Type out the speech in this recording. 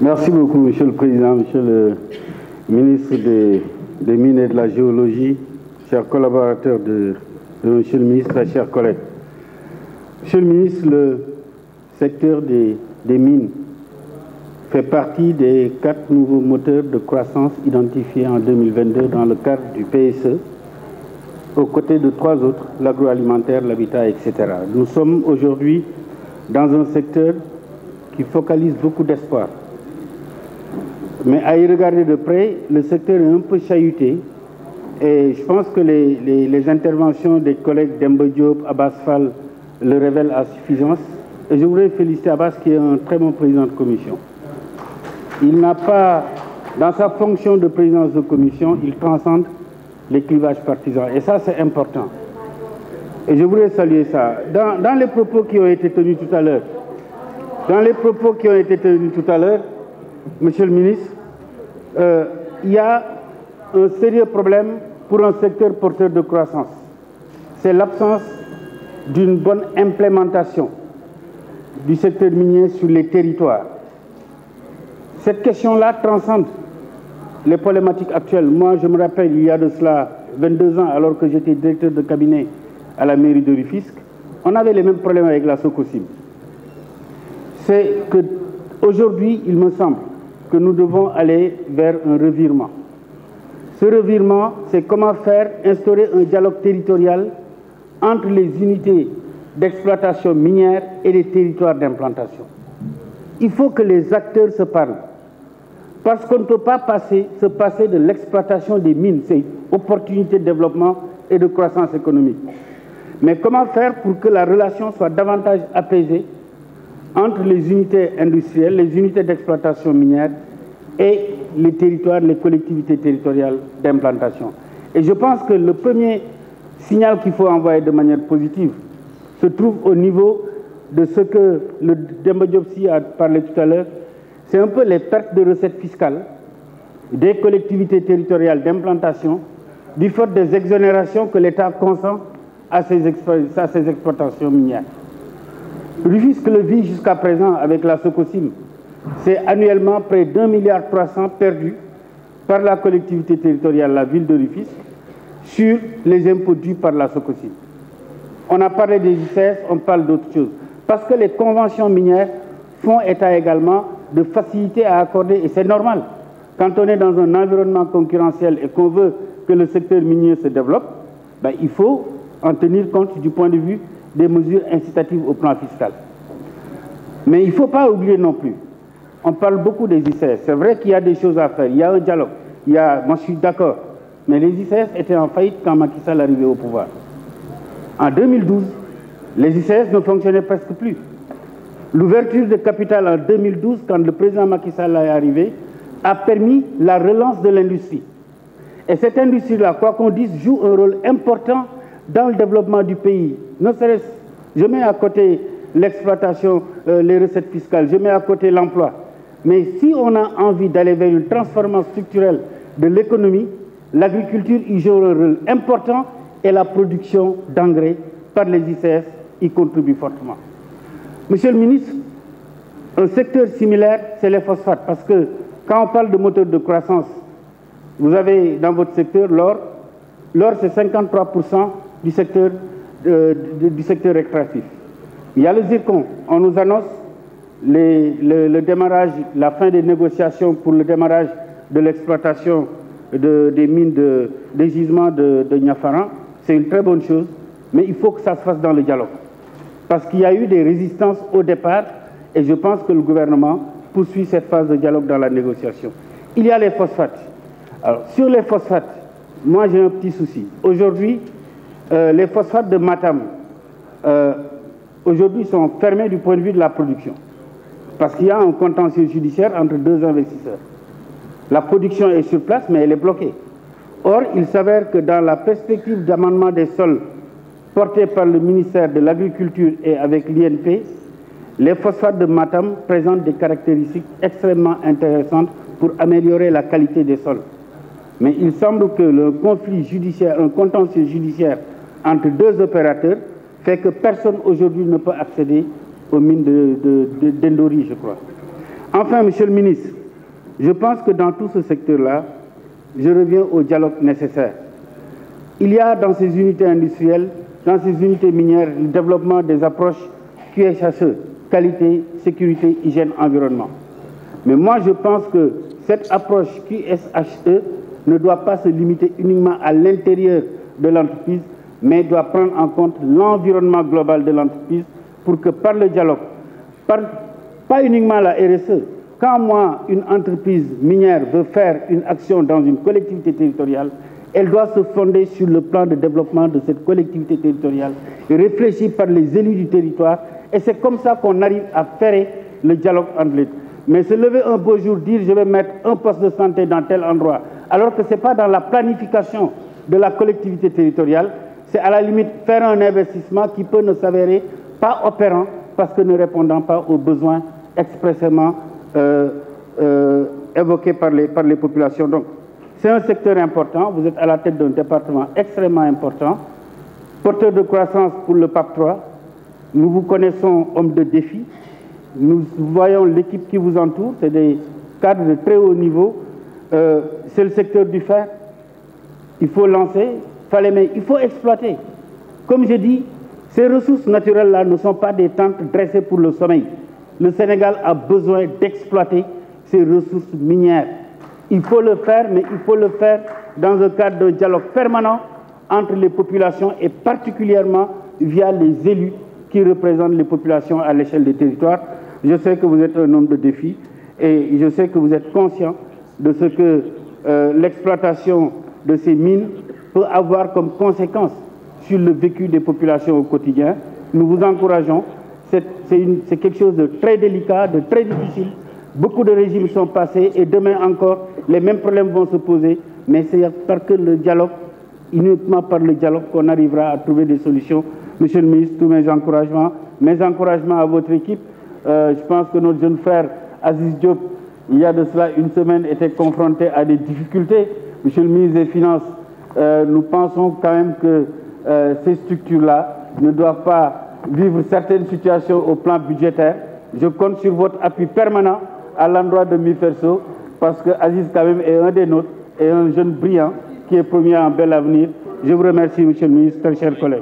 Merci beaucoup, Monsieur le Président, Monsieur le ministre des Mines et de la Géologie, chers collaborateurs de Monsieur le ministre, chers collègues. Monsieur le ministre, le secteur des mines fait partie des 4 nouveaux moteurs de croissance identifiés en 2022 dans le cadre du PSE, aux côtés de 3 autres, l'agroalimentaire, l'habitat, etc. Nous sommes aujourd'hui dans un secteur qui focalise beaucoup d'espoir. Mais à y regarder de près, le secteur est un peu chahuté et je pense que les interventions des collègues Demba Diop, Abbas Fall le révèlent à suffisance. Et je voudrais féliciter Abbas qui est un très bon président de commission. Il n'a pas, dans sa fonction de présidence de commission, il transcende les clivages partisans. Et ça, c'est important. Et je voudrais saluer ça. Dans les propos qui ont été tenus tout à l'heure, Monsieur le ministre, il y a un sérieux problème pour un secteur porteur de croissance. C'est l'absence d'une bonne implémentation du secteur minier sur les territoires. Cette question-là transcende les problématiques actuelles. Moi, je me rappelle, il y a de cela 22 ans, alors que j'étais directeur de cabinet à la mairie de Rufisque, on avait les mêmes problèmes avec la Sococim. C'est qu'aujourd'hui, il me semble que nous devons aller vers un revirement. Ce revirement, c'est comment instaurer un dialogue territorial entre les unités d'exploitation minière et les territoires d'implantation. Il faut que les acteurs se parlent. Parce qu'on ne peut pas se passer de l'exploitation des mines, c'est une opportunité de développement et de croissance économique. Mais comment faire pour que la relation soit davantage apaisée entre les unités industrielles, les unités d'exploitation minière et les territoires, les collectivités territoriales d'implantation. Et je pense que le premier signal qu'il faut envoyer de manière positive se trouve au niveau de ce que le Demba Diop a parlé tout à l'heure, c'est un peu les pertes de recettes fiscales des collectivités territoriales d'implantation du fait des exonérations que l'État consent à ses exploitations minières. Rufisque le vit jusqu'à présent avec la Sococim. C'est annuellement près d'1,3 milliard perdus par la collectivité territoriale, la ville de Rufisque, sur les impôts dus par la Sococim. On a parlé des ICS, on parle d'autres choses. Parce que les conventions minières font état également de facilité à accorder, et c'est normal. Quand on est dans un environnement concurrentiel et qu'on veut que le secteur minier se développe, ben, il faut en tenir compte du point de vue des mesures incitatives au plan fiscal. Mais il ne faut pas oublier non plus, on parle beaucoup des ICS. C'est vrai qu'il y a des choses à faire, il y a un dialogue. Moi je suis d'accord, mais les ICS étaient en faillite quand Macky Sall arrivait au pouvoir. En 2012, les ICS ne fonctionnaient presque plus. L'ouverture de capital en 2012, quand le président Macky Sall est arrivé, a permis la relance de l'industrie. Et cette industrie-là, quoi qu'on dise, joue un rôle important dans le développement du pays. Ne serait-ce, je mets à côté l'exploitation, les recettes fiscales, je mets à côté l'emploi. Mais si on a envie d'aller vers une transformation structurelle de l'économie, l'agriculture y joue un rôle important et la production d'engrais par les ICS y contribue fortement. Monsieur le ministre, un secteur similaire, c'est les phosphates, parce que quand on parle de moteur de croissance, vous avez dans votre secteur l'or. L'or, c'est 53% du secteur extractif. Il y a le zircon. On nous annonce le démarrage, la fin des négociations pour le démarrage de l'exploitation des mines, des gisements de Niafaran. C'est une très bonne chose, mais il faut que ça se fasse dans le dialogue. Parce qu'il y a eu des résistances au départ, et je pense que le gouvernement poursuit cette phase de dialogue dans la négociation. Il y a les phosphates. Alors, sur les phosphates, moi j'ai un petit souci. Aujourd'hui, les phosphates de Matam, aujourd'hui sont fermés du point de vue de la production. Parce qu'il y a un contentieux judiciaire entre 2 investisseurs. La production est sur place, mais elle est bloquée. Or, il s'avère que dans la perspective d'amendement des sols portée par le ministère de l'Agriculture et avec l'INP, les phosphates de Matam présentent des caractéristiques extrêmement intéressantes pour améliorer la qualité des sols. Mais il semble que le conflit judiciaire, un contentieux judiciaire entre 2 opérateurs fait que personne aujourd'hui ne peut accéder aux mines d'Endori, je crois. Enfin, Monsieur le ministre, je pense que dans tout ce secteur-là, je reviens au dialogue nécessaire. Il y a dans ces unités industrielles, dans ces unités minières, le développement des approches QSHE, qualité, sécurité, hygiène, environnement. Mais moi, je pense que cette approche QSHE ne doit pas se limiter uniquement à l'intérieur de l'entreprise, mais doit prendre en compte l'environnement global de l'entreprise pour que par le dialogue, pas uniquement la RSE, quand moi, une entreprise minière veut faire une action dans une collectivité territoriale, elle doit se fonder sur le plan de développement de cette collectivité territoriale, réfléchi par les élus du territoire, et c'est comme ça qu'on arrive à faire le dialogue entre les deux. Mais se lever un beau jour, dire je vais mettre un poste de santé dans tel endroit, alors que ce n'est pas dans la planification de la collectivité territoriale, c'est à la limite faire un investissement qui peut ne s'avérer pas opérant parce que ne répondant pas aux besoins expressément évoqués par les populations. Donc, c'est un secteur important. Vous êtes à la tête d'un département extrêmement important, porteur de croissance pour le PAP 3. Nous vous connaissons homme de défi. Nous voyons l'équipe qui vous entoure. C'est des cadres de très haut niveau. C'est le secteur du fer. Il faut lancer, mais il faut exploiter. Comme je dis, ces ressources naturelles-là ne sont pas des tentes dressées pour le sommeil. Le Sénégal a besoin d'exploiter ces ressources minières. Il faut le faire, mais il faut le faire dans un cadre de dialogue permanent entre les populations et particulièrement via les élus qui représentent les populations à l'échelle des territoires. Je sais que vous êtes un homme de défi et je sais que vous êtes conscient de ce que l'exploitation de ces mines peut avoir comme conséquence sur le vécu des populations au quotidien. Nous vous encourageons. C'est quelque chose de très délicat, de très difficile. Beaucoup de régimes sont passés et demain encore, les mêmes problèmes vont se poser. Mais c'est par le dialogue, uniquement par le dialogue, qu'on arrivera à trouver des solutions. Monsieur le ministre, tous mes encouragements à votre équipe. Je pense que notre jeune frère Aziz Diop, il y a de cela une semaine, était confronté à des difficultés. Monsieur le ministre des Finances, nous pensons quand même que ces structures-là ne doivent pas vivre certaines situations au plan budgétaire. Je compte sur votre appui permanent à l'endroit de MIFERSO parce que Aziz quand même est un des nôtres et un jeune brillant qui est promis à un bel avenir. Je vous remercie, monsieur le ministre, très chers collègues.